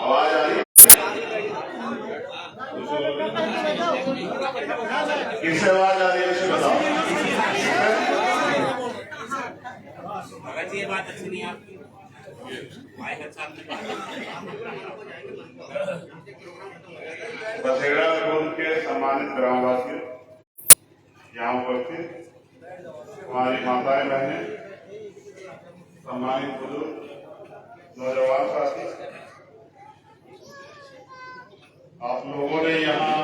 आवाज आ रही किससे आवाज आ रही है बताओ। ये बात अच्छी नहीं आपकी बसेड़ा कुंड के सम्मानित ग्रामवासी, यहाँ उपस्थित हमारी माताएं बहनें, सम्मानित बुजुर्ग, नौजवान साथी, आप लोगों ने यहाँ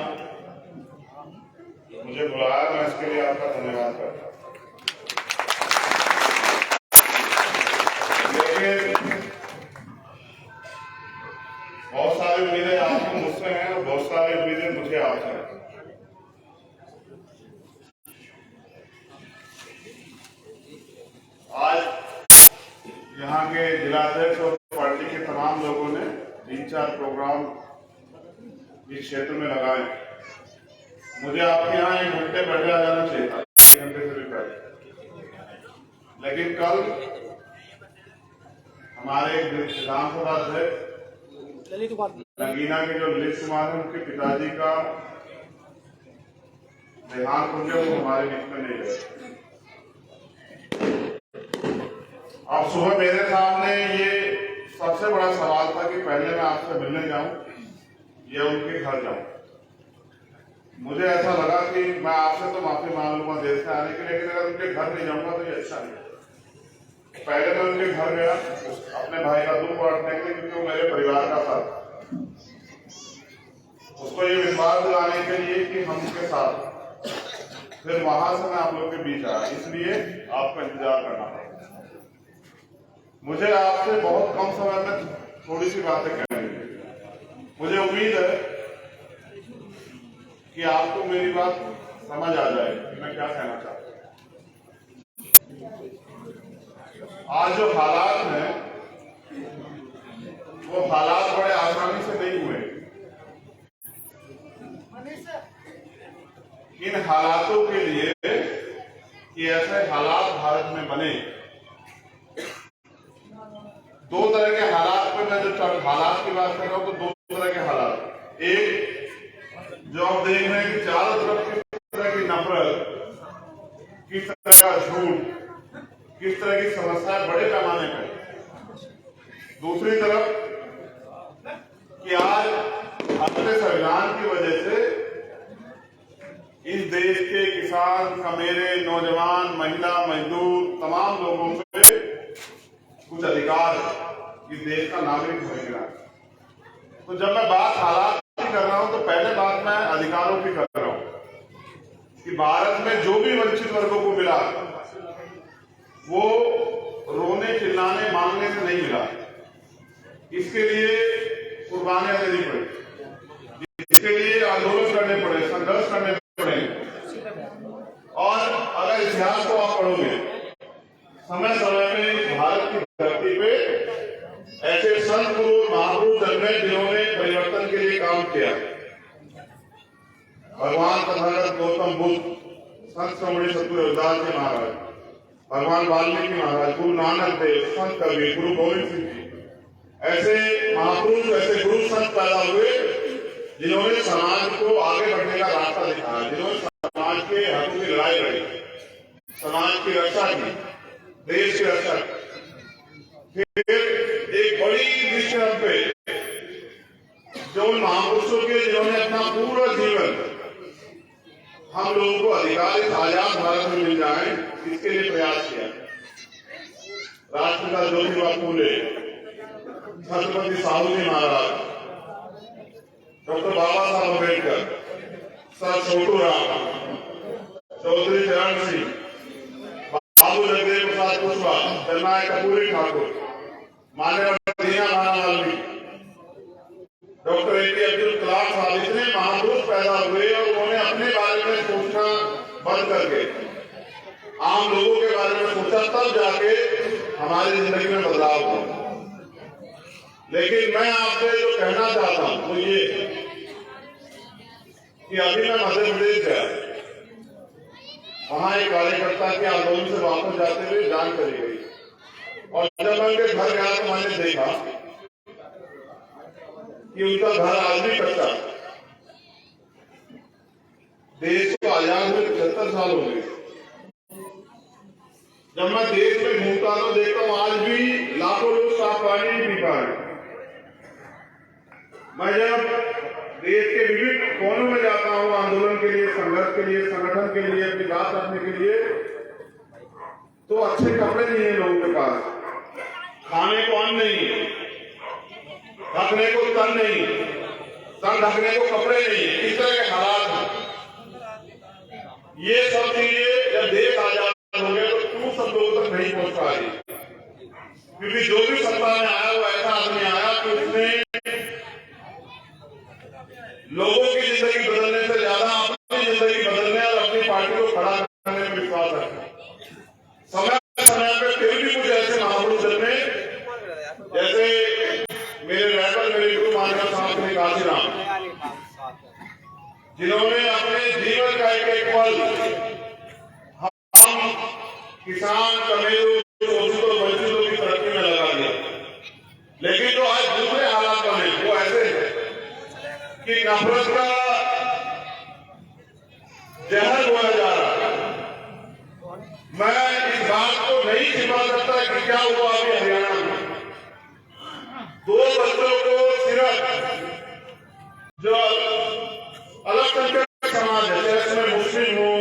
मुझे बुलाया, मैं इसके लिए आपका धन्यवाद करता हूँ। लेकिन बहुत सारी उम्मीदें आपको मुझसे हैं और बहुत सारी उम्मीदें मुझे आपसे हैं। आज यहाँ के जिलाध्यक्ष और पार्टी के तमाम लोगों ने 3-4 प्रोग्राम इस क्षेत्र में लगाए। मुझे आपके यहाँ 1 घंटे पहले आ जाना चाहिए था, 1 घंटे से भी पहले, लेकिन कल हमारे विधानसभा अध्यक्ष नगीना के जो ललित कुमार है, उनके पिताजी का देहांत हो गया, वो हमारे बीच में नहीं रहे। अब सुबह मेरे सामने ये सबसे बड़ा सवाल था कि पहले मैं आपसे मिलने जाऊं या उनके घर जाऊं। मुझे ऐसा लगा कि मैं आपसे तो माफी मांग लूंगा देर से आने के लिए, लेकिन अगर उनके घर नहीं जाऊंगा तो ये अच्छा नहीं। पहले मैं उनके घर गया अपने भाई का दुख बांटने के लिए, क्योंकि वो मेरे परिवार का था। उसको ये विश्वास दिलाने के लिए कि हम उसके साथ, फिर वहां से मैं आप लोग के बीच आया, इसलिए आपका इंतजार करना पड़ा। मुझे आपसे बहुत कम समय में थोड़ी सी बातें कहनी। मुझे उम्मीद है कि आपको मेरी बात समझ आ जाए कि मैं क्या कहना चाहता हूं। आज जो हालात हैं वो हालात बड़े आसानी से नहीं हुए। इन हालातों के लिए कि ऐसे हालात भारत में बने, 2 तरह के हालात पर मैं जब हालात की बात कर रहा हूं तो 2 तरह के हालात। एक जो आप देख रहे हैं कि चारों तरफ किस तरह की नफरत, किस तरह का झूठ, किस तरह की समस्याएं बड़े पैमाने पर। दूसरी तरफ कि आज अपने संविधान की वजह से इस देश के किसान, कमेरे, नौजवान, महिला, मजदूर, तमाम लोगों से कुछ अधिकार इस देश का नागरिक होने के नाते। तो जब मैं बात हालात की कर रहा हूं तो पहले बात मैं अधिकारों की कर रहा हूं कि भारत में जो भी वंचित वर्गों को मिला वो रोने, चिल्लाने, मांगने से नहीं मिला। इसके लिए कुर्बानियां देनी पड़ी, इसके लिए आंदोलन करने पड़े, संघर्ष करने पड़े। और अगर इतिहास को आप पढ़ोगे, समय समय में भारत की धरती पे ऐसे संत पुरुष, महापुरुष जन्मे जिन्होंने परिवर्तन के लिए काम किया। भगवान तथागत गौतम बुद्ध, संत शिरोमणि सतगुरु रविदास जी महाराज, भगवान वाल्मीकि महाराज, गुरु नानक देव, संत कबीर, गुरु गोविंद सिंह जी, ऐसे महापुरुष, ऐसे गुरु संत पैदा हुए जिन्होंने समाज को आगे बढ़ने का रास्ता दिखाया, जिन्होंने समाज के हकों की लड़ाई लड़ी, समाज की रक्षा की, देश की रक्षा की। फिर एक बड़ी दृष्टि पे जो महापुरुषों के जिन्होंने अपना पूरा जीवन हम लोगों को अधिकार इस आजाद भारत में मिल जाए, इसके लिए प्रयास किया। राष्ट्रपिता ज्योतिबा फूले, छत्रपति साहू जी महाराज, डॉक्टर बाबा साहब अम्बेडकर, सर छोटू राम, चौधरी चरण सिंह, बाबू जगदेव प्रसाद कुशवाहा, जननायक कपूरी ठाकुर, मान्यवर दीना वाल्मीकि, डॉक्टर ए.पी. अब्दुल कलाम साहब, इतने महापुरुष पैदा हुए और उन्होंने अपने बारे में सोचना बंद करके आम लोगों के बारे में सोचा, तब जाके हमारी जिंदगी में बदलाव हो। लेकिन मैं आपसे जो कहना चाहता हूं वो ये कि अभी मैं मध्य प्रदेश गया, वहां एक कार्यकर्ता के आंदोलन से वापस जाते हुए जान चली गई, और जब मैं उनके घर गया तो मैंने देखा कि उनका घर आज भी कच्चा। देश को आजाद हुए 75 साल हो गए। जब मैं देश में घूमता तो देखता हूं आज भी लाखों लोग साफ पानी नहीं पी पा रहे। मैं जब देश के विभिन्न कोनों में जाता हूं आंदोलन के लिए, संघर्ष के लिए, संगठन के लिए, अपनी बात रखने के लिए, तो अच्छे कपड़े नहीं है लोगों के पास, खाने को अन्न नहीं, ढकने को तन नहीं, तन ढकने को कपड़े नहीं, इस तरह के हालात हैं। ये सब चीजें जब देश आजाद हो गया तो क्यों सब लोगों तक नहीं पहुंच पा रही? क्योंकि जो भी सत्ता में आया वो ऐसा आदमी आया कि उसने लोगों की जिंदगी बदलने से ज्यादा अपनी जिंदगी बदलने और अपनी पार्टी को खड़ा करने में विश्वास रखा। समय समय पे फिर भी कुछ ऐसे महापुरुष जन्मे, जैसे मेरे रैपर मेरे गुरु महाराज साहब ने काशीराम, जिन्होंने अपने जीवन का एक पल हम किसान, कमेरों, शोषितों, वंचितों की तरक्की में लगा दिया। लेकिन जो आज दूसरे हालात बने वो ऐसे हैं कि नफरत का जहर बोला जा रहा है। मैं इस बात को नहीं छिपा सकता कि क्या हुआ अभी हरियाणा में। 2 बच्चों को सिर्फ जो अल्पसंख्यक समाज है, जैसे उसमें मुस्लिम हो,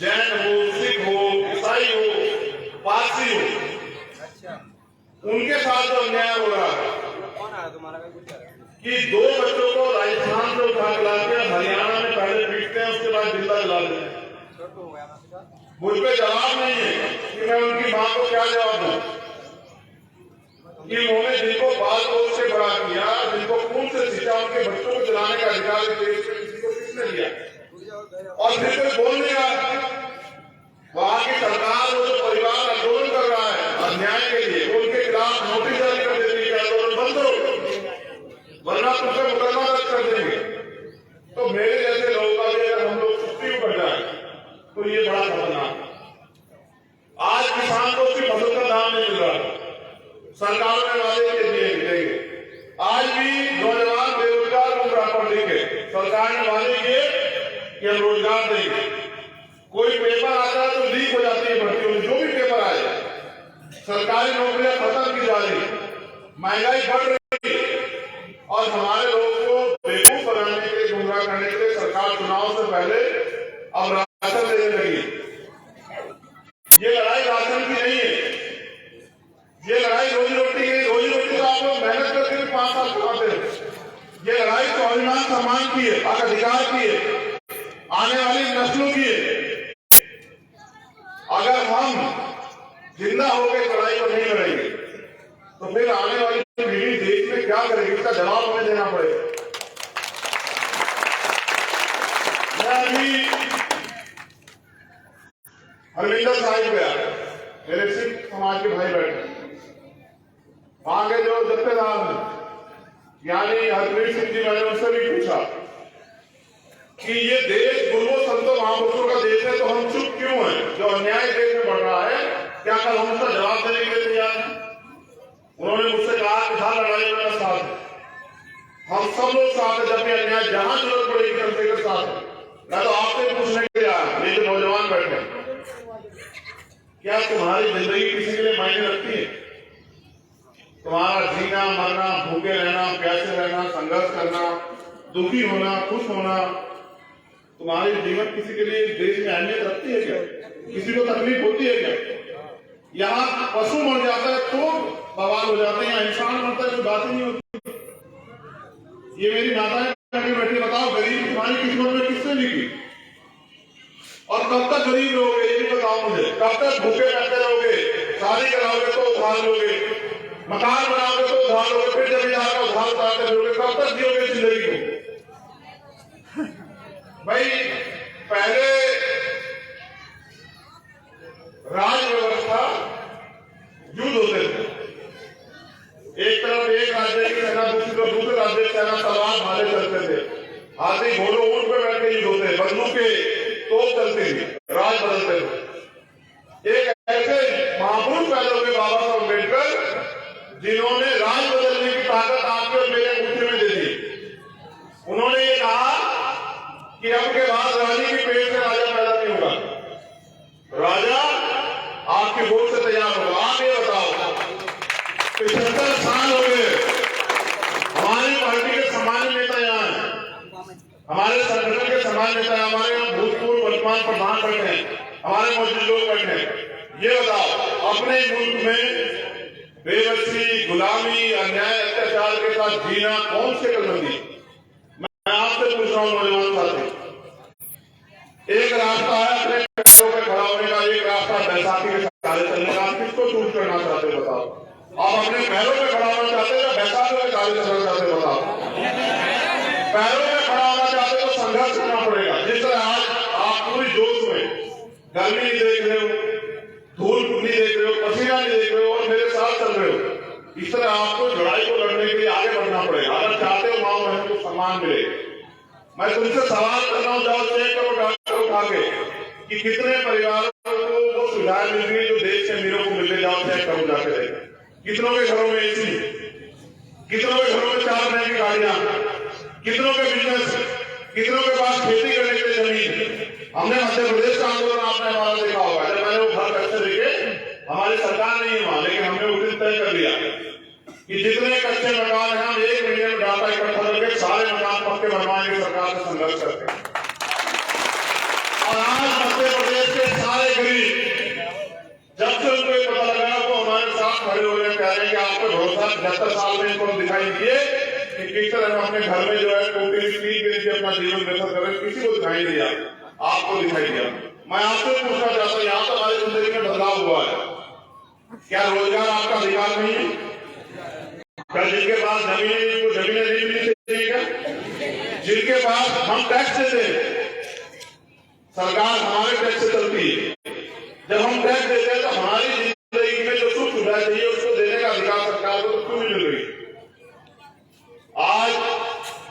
जैन हो, सिख हो, ईसाई हो, पारसी हो, उनके साथ जो अन्याय हो रहा है कि 2 बच्चों को राजस्थान से उठा के लाके हरियाणा में पहले पीटते हैं, उसके बाद जिंदा जला देते हैं। मुझ पे जवाब नहीं है कि मैं उनकी मां को क्या जवाब दूं कि उन्होंने जिनको बाल पोष से बड़ा किया, जिनको खून से सींचा, उनके बच्चों को जलाने का अधिकार देश के किसी को किसने दिया? और फिर कोई बोल नहीं रहा। वहां की सरकार वो जो परिवार आंदोलन कर रहा है अन्याय के लिए, वो उनके खिलाफ नोटिस जारी कर देती है, आंदोलन बंद करो वरना तुम पे मुकदमा दर्ज कर देंगे। तो मेरे जैसे लोगों का भी अगर हम लोग छुट्टी कर जाए तो ये बड़ा खतरनाक है। आज किसान को उसकी फसल का दाम नहीं मिल रहा, सरकारों ने वादे के दिए मिलेंगे। आज भी नौजवान बेरोजगार घूम रहा पढ़ लिख के, सरकार ने वादे किए कि हम रोजगार देंगे। कोई पेपर आता है तो लीक हो जाती है भर्ती, जो भी पेपर आए, सरकारी नौकरियां खत्म की जा रही, महंगाई बढ़ रही, और हमारे लोगों को बेवकूफ बनाने के लिए, गुमराह करने के लिए सरकार चुनाव से पहले अब राशन देने लगी। ये लड़ाई राशन की नहीं है, ये लड़ाई रोजी रोटी की। रोजी रोटी तो आप लोग मेहनत करके भी 5 साल कमाते हो। ये लड़ाई स्वाभिमान सम्मान की है, हक अधिकार की है, आने वाली नस्लों की है। अगर हम जिंदा होकर लड़ाई को नहीं लड़ेंगे तो फिर आने वाली पीढ़ी देश में क्या करेगी, इसका जवाब हमें देना पड़ेगा। मैं अभी हरमिंदर साहिब गया, मेरे सिख समाज के भाई बैठे, वहां के जो जत्थेदार हैं यानी हरप्रीत सिंह जी, मैंने उनसे भी पूछा कि ये देश गुरुओं संतों महापुरुषों का देश है, तो हम चुप क्यों हैं? जो अन्याय देश में बढ़ रहा है, क्या कल हम उसका जवाब देने के लिए तैयार हैं? उन्होंने मुझसे कहा कि था लड़ाई में साथ है, हम सब लोग साथ हैं, जब भी अन्याय जहां जरूरत पड़ेगी हम के साथ है। मैं तो आपसे पूछने के लिए आया, ये जो नौजवान बैठे, क्या तुम्हारी जिंदगी किसी के लिए मायने रखती है? तुम्हारा जीना, मरना, भूखे रहना, प्यासे रहना, संघर्ष करना, दुखी होना, खुश होना, तुम्हारी जीवन किसी के लिए देश में अहमियत रखती है क्या? किसी को तकलीफ होती है क्या? यहाँ पशु मर जाता है तो बवाल हो जाते हैं, इंसान मरता है तो बात ही नहीं होती। ये मेरी माताएं बैठी, बताओ गरीब तुम्हारी किस्मत में किसने लिखी? और कब तक गरीब रहोगे ये भी बताओ मुझे। कब तक भूखे रहते रहोगे? शादी कराओगे तो उधार लोगे, मकान बनाओगे तो उधार लोगे, फिर जब यहाँ का उधार उतारते रहोगे, कब तक जियोगे जिंदगी को? भाई पहले राज व्यवस्था युद्ध होते थे। एक तरफ एक राज्य की सेना, दूसरी तरफ दूसरे राज्य की सेना, तलवार भाले चलते थे, हाथी घोड़ों ऊंट पे बैठ के युद्ध होते, बंदूकें तोप चलती थी, राज बदलते थे। एक ऐसे महापुरुष पैदा हुए बाबा साहब अम्बेडकर, जिन्होंने राज बदलने की ताकत आपके और मेरे मुट्ठी में दे दी। उन्होंने ये कहा कि अब के बाद रानी की पेट से राजा पैदा नहीं होगा, राजा आपकी वोट से तैयार होगा। आप ये बताओ, 75 साल हो गए, हमारी पार्टी के सम्मानित नेता यहाँ हैं, हमारे संगठन के सम्मानित नेता, हमारे यहाँ भूतपूर्व वर्तमान प्रधान बैठे हैं, हमारे मौजूद लोग बैठे हैं। ये बताओ, अपने मुल्क में बेबसी, गुलामी, अन्याय, अत्याचार के साथ जीना कौन से कलबंदी? मैं आपसे पूछ रहा हूं नौजवान साथी, एक रास्ता है अपने पैरों पे खड़ा होने का, एक रास्ता बैसाखी के सहारे चलने का। आप किसको चूज करना चाहते हो बताओ? आप अपने पैरों पे खड़ा होना चाहते हो या बैसाखी के सहारे चलना चाहते हो बताओ? पैरों पे खड़ा होना चाहते हो तो संघर्ष करना पड़ेगा। जिस तरह आज आप पूरी जोश में गर्मी नहीं देख रहे हो, धूल नहीं देख रहे हो, पसीना नहीं देख रहे हो और मेरे साथ चल रहे हो, इस तरह आपको लड़ाई को लड़ने के लिए आगे बढ़ना पड़ेगा अगर चाहते हो माँ बहन को सम्मान मिले। मैं तुमसे सवाल कर रहा हूं, जाओ चेक करो डॉक्टर उठा के कि कितने परिवारों को वो सुविधाएं मिल रही जो देश के अमीरों को मिलने, जाओ चेक करो जाके देखो। कितनों के घरों में एसी, कितनों के घरों में 4 महंगी गाड़ियां, कितनों के बिजनेस, कितनों के पास खेती करने के लिए जमीन। हमने मध्य प्रदेश का आंदोलन आपने हमारा देखा होगा, जब मैंने वो घर कच्चे देखे, हमारी सरकार नहीं है वहां, लेकिन हमने उस दिन तय कर लिया कि जितने कच्चे मकान हैं हम 1 महीने में डाटा इकट्ठा करके सारे मकान पक्के बनवाएंगे, सरकार से संघर्ष करके। और आज मध्य प्रदेश के सारे गरीब, जब से उनको पता लगा वो हमारे साथ खड़े हो रहे, कह रहे हैं कि आपको भरोसा 75 साल में इनको दिखाई दिए कि किस तरह हम अपने घर में जो है टोटली स्टील के नीचे अपना जीवन व्यतीत कर रहे, किसी को दिखाई दिया, आपको दिखाई दिया। मैं आपसे पूछना चाहता हूँ, यहाँ तो हमारी जिंदगी में बदलाव हुआ है, क्या रोजगार आपका अधिकार नहीं है? क्या जिनके पास जमीन है उनको जमीनें नहीं मिलनी चाहिए क्या? जिनके पास हम टैक्स देते हैं, सरकार हमारे टैक्स से चलती है, जब हम टैक्स देते हैं तो हमारी जिंदगी में जो सुख सुविधा चाहिए उसको देने का अधिकार सरकार को तो क्यों नहीं मिल रही? आज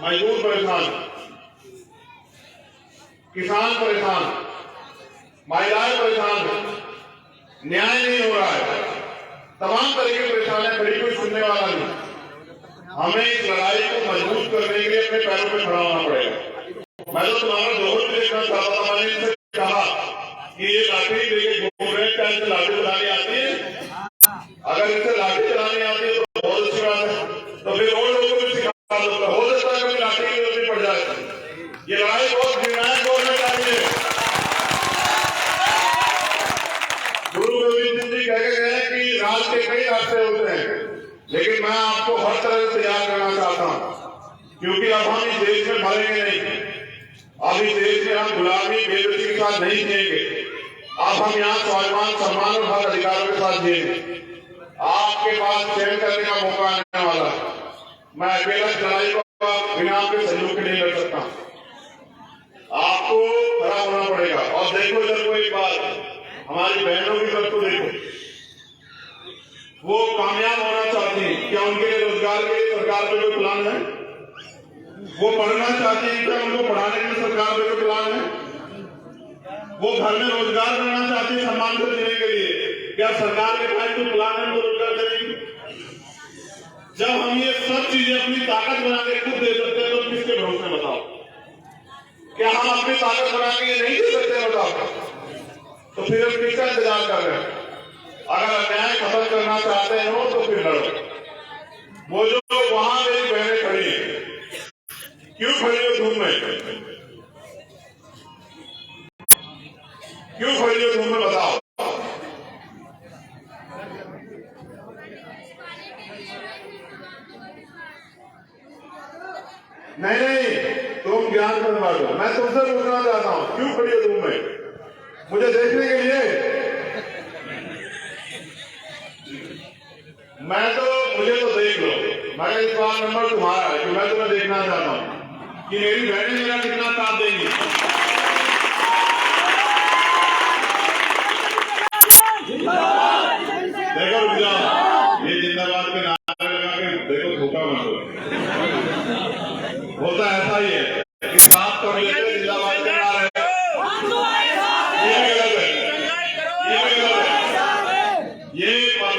मजदूर परेशान, किसान परेशान, महिलाएं परेशान, न्याय नहीं हो रहा है, तमाम तरह की परेशानियां खड़ी, कोई सुनने वाला नहीं। हमें इस लड़ाई को मजबूत करने के लिए अपने पैरों पर खड़ा होना पड़ेगा। मैं तो तुम्हारा जोहर भी देखना चाहता था, मैंने इनसे कहा कि ये लाठी लेके घूम रहे हैं, क्या इनसे लाठी चलानी आती है? अगर इनसे लाठी चलानी आती है तो बहुत अच्छी बात है, तो फिर और लोगों को भी सिखा दो, हो सकता है कभी लाठी की जरूरत पड़ जाए। ये लड़ाई बहुत निर्णायक होना चाहिए। गुरु गोविंद सिंह जी कह के गए कि राज के कई रास्ते होते हैं, लेकिन मैं आपको हर तरह से तैयार करना चाहता हूं, क्योंकि अब हम इस देश में मरेंगे नहीं, अब इस देश में हम गुलामी बेइज्जती के साथ नहीं जिएंगे, अब हम यहाँ स्वाभिमान, सम्मान और हक अधिकारों के साथ जिएंगे। आपके पास चयन करने का मौका आने वाला है। मैं अकेला लड़ाई को बिना आपके सहयोग के नहीं लड़ सकता, आपको खड़ा होना पड़ेगा। और देखो जब कोई बात हमारी बहनों की तरफ को देखो, वो कामयाब होना चाहती है, क्या उनके लिए रोजगार के लिए सरकार पे कोई प्लान है? वो पढ़ना चाहती है, क्या उनको पढ़ाने के लिए सरकार पे कोई प्लान है? वो घर में रोजगार करना चाहती है सम्मान से जीने के लिए, क्या सरकार के पास कोई प्लान है उनको रोजगार देने की? जब हम ये सब चीजें अपनी ताकत बना के खुद दे सकते हैं तो किसके भरोसे बताओ? क्या हम अपनी ताकत बना के ये नहीं दे सकते बताओ? तो फिर हम किसका इंतजार कर रहे हैं? अगर अन्याय खत्म करना चाहते हो तो फिर लड़ो। वो जो वहां मेरी बहनें खड़ी हैं, क्यों खड़ी हो धूप में? क्यों खड़ी हो धूप में बताओ? नहीं, तुम ज्ञान में बांटो। मैं तुमसे पूछना चाहता हूं, क्यों खड़ी हो धूप में? मुझे देखने के लिए? मुझे तो देख लो, मैं इस बार नंबर तुम्हारा है कि मैं तुम्हें देखना चाहता हूं कि मेरी बहनें मेरा कितना साथ देंगी। देखो रुक जाओ,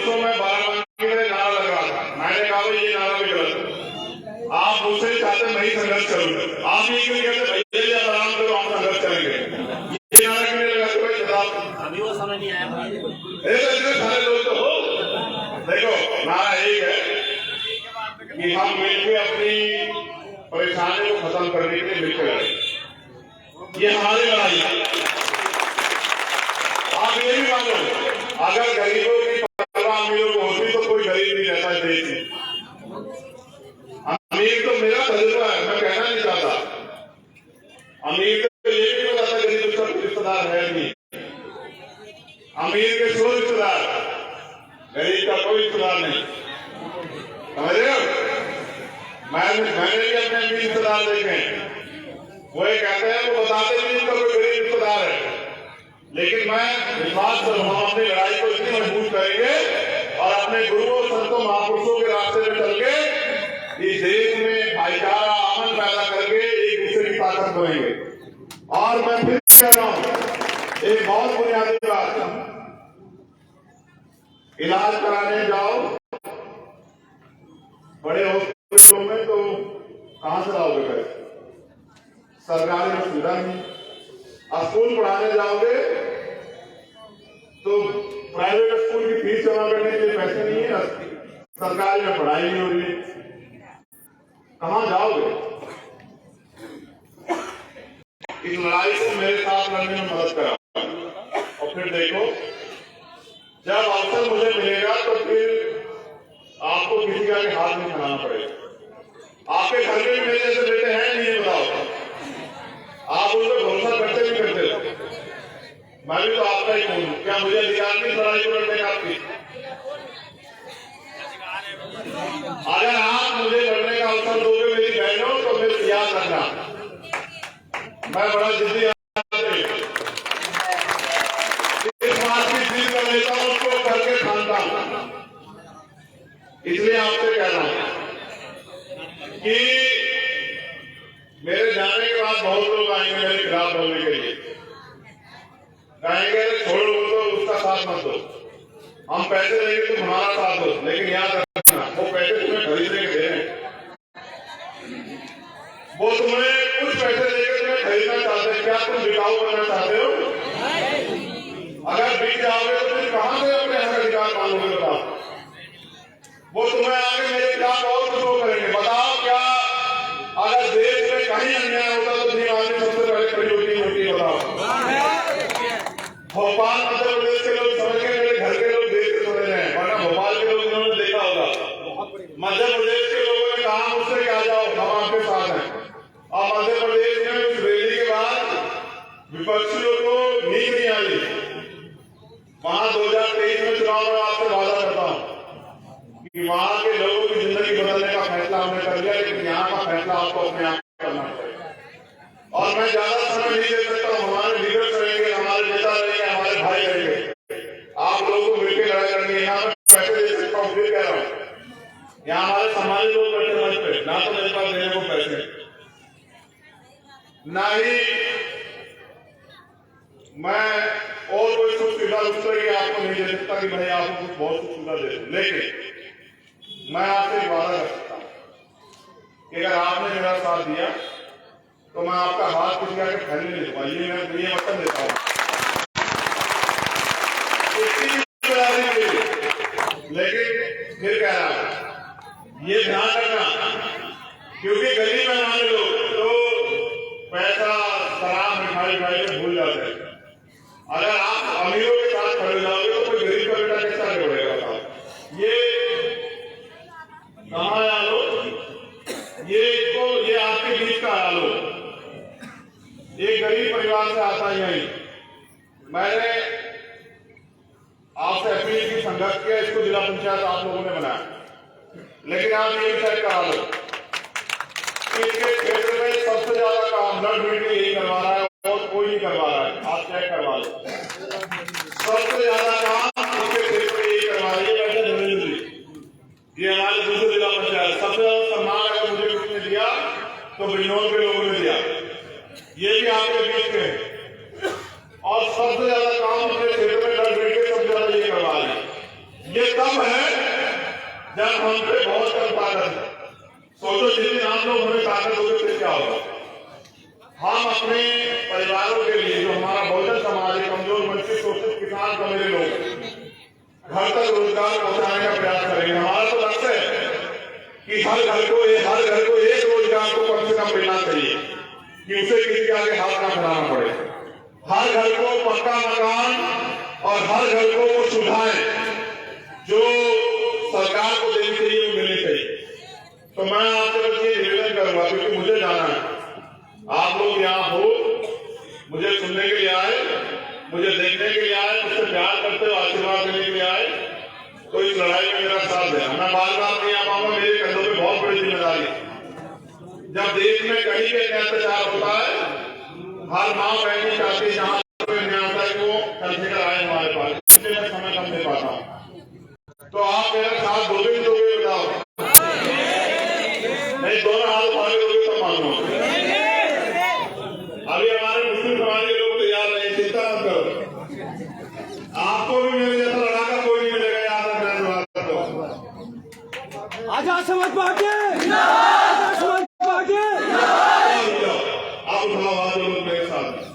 परसों में बाराबंकी में नारा लग रहा था, मैंने कहा भाई ये नारा भी गलत है, आप मुझसे चाहते मैं ही संघर्ष करूंगा, आप ये क्यों कहते भैया आराम करो हम संघर्ष करेंगे, ये नारा क्यों नहीं लगाते भाई? अभी वो समझ नहीं आया। इतने सारे लोग तो हो, देखो नारा एक है कि हम मिलकर अपनी परेशानी को खत्म करने के लिए मिलकर लड़ें, ये हमारी लड़ाई है। आप ये भी मानो अगर गरीबों की परवाह अमीरों को होती तो कोई गरीब नहीं रहता है देश में। अमीर तो मेरा तजुर्बा है, मैं कहना नहीं चाहता, अमीर तो ये भी नहीं बताता गरीब उसका रिश्तेदार है नहीं, अमीर के 100 रिश्तेदार, गरीब का कोई रिश्तेदार नहीं, समझ रहे हो? मैंने भी अपने अमीर रिश्तेदार देखे, वो ये कहते हैं वो बताते नहीं उनका कोई गरीब रिश्तेदार है, लेकिन मैं विश्वास करूँ हम अपनी लड़ाई को इतनी मजबूत करेंगे और अपने गुरुओं संतों महापुरुषों के रास्ते में चल के इस देश में भाईचारा अमन पैदा करके एक दूसरे की ताकत बनेंगे। और मैं फिर कह रहा हूँ एक बहुत बुनियादी बात, इलाज कराने जाओ बड़े हॉस्पिटलों में तो कहां से लाओगे पैसे? सरकारी में सुविधा नहीं, स्कूल पढ़ाने जाओगे तो प्राइवेट स्कूल की फीस जमा करने के लिए पैसे नहीं है, सरकारी में पढ़ाई नहीं हो रही है, कहां जाओगे? इस लड़ाई को मेरे साथ लड़ने में मदद करा और फिर देखो जब अवसर मुझे मिलेगा तो फिर आपको किसी का हाथ नहीं खिलाना पड़ेगा। आपके घर में भी मेरे जैसे बेटे हैं नहीं, ये बताओ, आप उन पर भरोसा करते भी करते हो, मैं भी तो आपका ही हूं, क्या मुझे अधिकार नहीं लड़ाई को लड़ने का आपकी? अगर आप मुझे लड़ने का अवसर दोगे मेरी बहनों तो फिर याद रखना मैं बड़ा जिद्दी आदमी, इस बात की जीत कर लेता हूं, उसको करके खानता हूं। इसलिए आपसे कह रहा हूं कि मेरे जाने के बाद बहुत लोग आएंगे मेरे खिलाफ बोलने के लिए, कहेंगे छोड़ो तो उसका साथ मत दो, हम पैसे देंगे तुम हमारा साथ दो, लेकिन याद रखना वो पैसे तुम्हें खरीदने के दे रहे हैं, वो तुम्हें कुछ पैसे देकर तुम्हें खरीदना चाहते हैं, क्या तुम बिकाऊ बनना चाहते हो? अगर बिक जाओगे तो तुम कहां से अपने हक अधिकार मांगोगे? बताओ, वो तुम्हें आगे मेरे खिलाफ और कुछ करेंगे। बताओ क्या अगर देश में कहीं अन्याय होता तो आदमी सबसे पहले खड़ी होती होती? बताओ, भोपाल मध्य प्रदेश के लोग समझ के मेरे घर के लोग देश से समझ रहे हैं, वरना भोपाल के लोग इन्होंने देखा होगा, मध्य प्रदेश के लोगों ने कहा मुझसे कि आ जाओ हम आपके साथ हैं, और मध्य प्रदेश में उस रैली के बाद विपक्षियों को नींद नहीं आई। वहां 2023 में चुनाव में आपसे वादा करता हूं कि वहां के लोगों की जिंदगी बदलने का फैसला हमने कर लिया, लेकिन यहाँ का फैसला आपको अपने आप करना पड़ेगा। और मैं ज्यादा समय नहीं दे सकता हूँ, हमारे लीडर्स रहेंगे, हमारे नेता रहेंगे, हमारे भाई रहेंगे, आप लोगों को मिलकर लड़ाई करनी है। यहाँ मैं पैसे दे सकता हूँ, फिर कह रहा हूँ यहाँ हमारे समाज लोग बैठे मंच पे, ना तो मेरे पास देने को पैसे, ना ही मैं और कोई सुख सुविधा उस तरह की आपको नहीं दे सकता कि भाई आपको कुछ बहुत सुख सुविधा दे दूं, लेकिन मैं आपसे वादा कर सकता हूं कि अगर आपने मेरा साथ दिया तो मैं आपका हाथ कुछ करके फैलने नहीं दूंगा, ये मैं ये वचन देता हूं। लेकिन फिर कह रहा हूं ये ध्यान रखना, क्योंकि गरीब में हमारे लोग तो पैसा शराब मिठाई खाई में भूल जाते हैं। अगर आप अमीरों के साथ खड़े जाओगे तो कोई गरीब का बेटा कैसा आगे बढ़ेगा? बताओ, ये कहाँ आया लोग, ये आपके बीच का आया लोग, एक गरीब परिवार से आता ही नहीं। मैंने आपसे अपील की, संघर्ष किया, इसको जिला पंचायत आप लोगों ने बनाया, लेकिन आप ये विचार करा लो इसके क्षेत्र में सबसे ज्यादा काम ब्लड बैंक यही करवा रहा है और कोई नहीं करवा रहा है, आप चेक करवा लो। सबसे ज्यादा काम इसके क्षेत्र में यही करवा रही है वैसे धर्मेंद्र जी, ये हमारे दूसरे जिला पंचायत। सबसे ज्यादा सम्मान अगर मुझे किसने दिया तो बिजनौर के लोगों ने दिया, ये भी आपके बीच में। और सबसे ज्यादा काम अपने क्षेत्र में ब्लड बैंक सबसे ज्यादा ये करवा रहे हैं। ये तब है जब हम पे बहुत कम ताकत है। सोचो जितनी आप लोग हमें ताकत होगी फिर क्या होगा। हम अपने परिवारों के लिए, जो हमारा बहुजन समाज है, कमजोर वंचित शोषित किसान का मेरे लोग घर तक रोजगार पहुंचाने का प्रयास करेंगे। हमारा तो लक्ष्य है कि हर घर को एक रोजगार को कम से कम मिलना चाहिए कि उसे किसी के आगे हाथ ना फैलाना पड़े। हर घर को पक्का मकान और हर घर को वो सुविधाएं जो सरकार को देनी चाहिए वो मिलनी चाहिए। तो मैं आपसे बस ये निवेदन करूंगा, क्योंकि मुझे जाना है, आप लोग यहाँ हो, मुझे सुनने के लिए आए, मुझे देखने के लिए आए, मुझसे प्यार करते हो, आशीर्वाद देने के लिए आए, तो इस लड़ाई में मेरा साथ देना। मैं बार बार नहीं आ पाऊंगा, मेरे कंधों पे बहुत बड़ी जिम्मेदारी है। जब देश में कहीं भी अत्याचार होता है, हर माँ बहनी चाहती है जहाँ को कर आए हमारे पास, इसलिए मैं समय कम दे पाता हूँ। तो आप मेरा साथ दोगे भी दोगे, बताओ? नहीं, दोनों हाथ उठाने दोगे तब मालूम। अभी हमारे मुस्लिम समाज के लोग तैयार नहीं, चिंता मत करो। आपको भी मेरे जैसा लड़ाका कोई नहीं मिलेगा, याद रखना। तो आजाद समाज पार्टी, आजाद समाज पार्टी। आप उठाओ हाथ लोग मेरे साथ।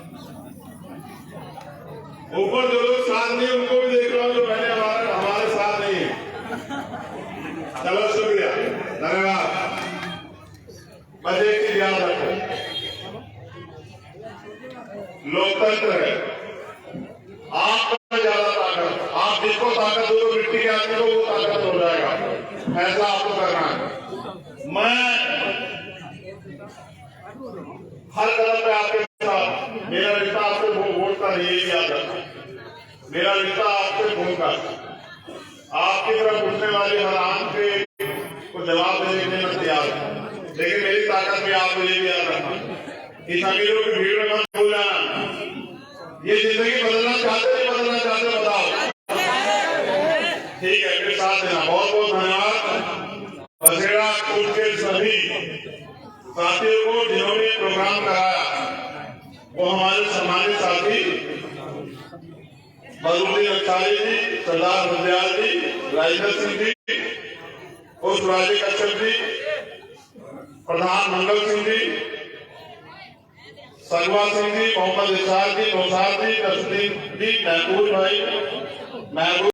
ऊपर जो लोग साथ नहीं उनको भी देख रहा हूँ, जो पहले हमारे साथ नहीं है। चलो शुक्रिया, धन्यवाद। बस एक चीज याद रखो, लोकतंत्र है, आपका ज्यादा ताकत, आप जिसको ताकत दो मिट्टी के आदमी को वो ताकत हो जाएगा। फैसला आपको करना है। मैं हर कदम पे आपके साथ, मेरा रिश्ता आपसे वोट का नहीं, याद रखना। मेरा रिश्ता आपसे खून का। आपकी तरफ उठने वाली हर आंख पे को जवाब देने के लिए मैं तैयार हूँ, लेकिन मेरी ताकत भी आपको ये भी याद रखना। इस अमीरों की भीड़ में मत भूल जाना। ये जिंदगी बदलना चाहते नहीं बदलना चाहते, बताओ? ठीक है, मेरे साथ देना। बहुत बहुत धन्यवाद बसेड़ा स्कूल के सभी साथियों को जिन्होंने प्रोग्राम कराया। वो हमारे सम्मानित साथी बदरुद्दीन अंसारी जी, सरदार बंदयाल जी, राजेंद्र सिंह जी, पुष्पराज कश्यप जी, प्रधान मंगल सिंह जी, संगवा सिंह जी, मोहम्मद इसाक जी, नौसार जी, तस्लीम जी, महबूब भाई, महबूब